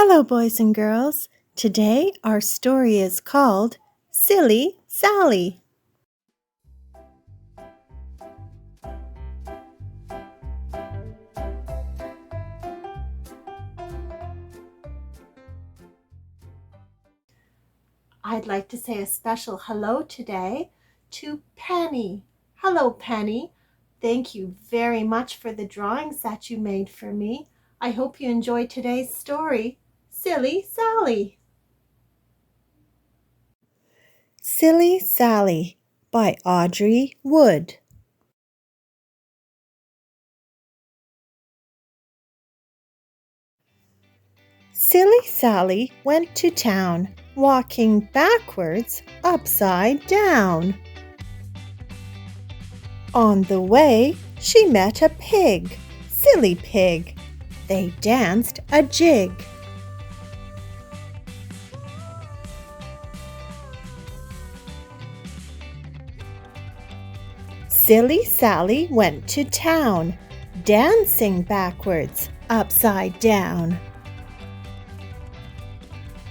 Hello, boys and girls. Today our story is called Silly Sally. I'd like to say a special hello today to Penny. Hello, Penny. Thank you very much for the drawings that you made for me. I hope you enjoyed today's story, Silly Sally. Silly Sally by Audrey Wood. Silly Sally went to town, walking backwards, upside down. On the way, she met a pig, Silly Pig. They danced a jig. Silly Sally went to town, dancing backwards, upside down.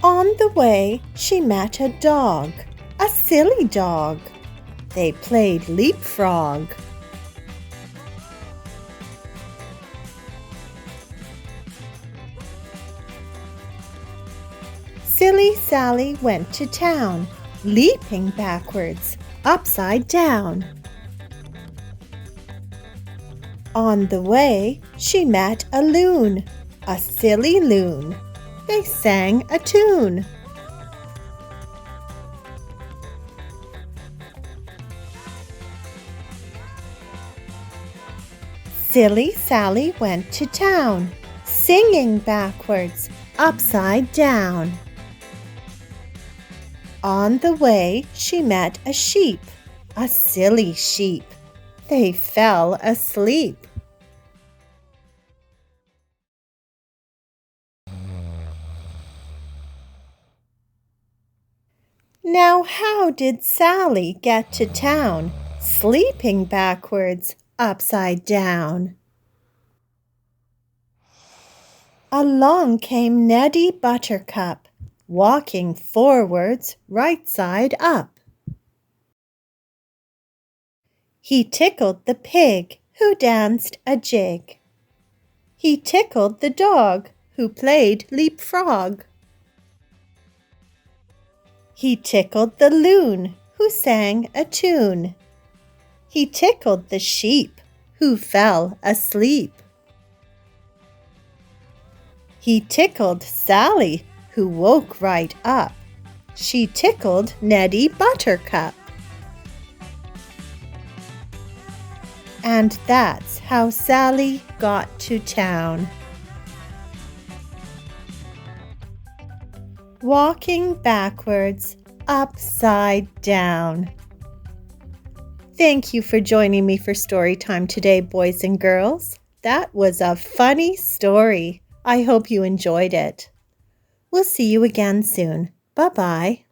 On the way, she met a dog, a silly dog. They played leapfrog. Silly Sally went to town, leaping backwards, upside down. On the way, she met a loon, a silly loon. They sang a tune. Silly Sally went to town, singing backwards, upside down. On the way, she met a sheep, a silly sheep. They fell asleep. Now how did Sally get to town, sleeping backwards, upside down? Along came Neddy Buttercup, walking forwards, right side up. He tickled the pig, who danced a jig. He tickled the dog, who played leapfrog. He tickled the loon, who sang a tune. He tickled the sheep, who fell asleep. He tickled Sally, who woke right up. She tickled Neddy Buttercup. And that's how Sally got to town. Walking backwards, upside down. Thank you for joining me for story time today, boys and girls. That was a funny story. I hope you enjoyed it. We'll see you again soon. Bye-bye.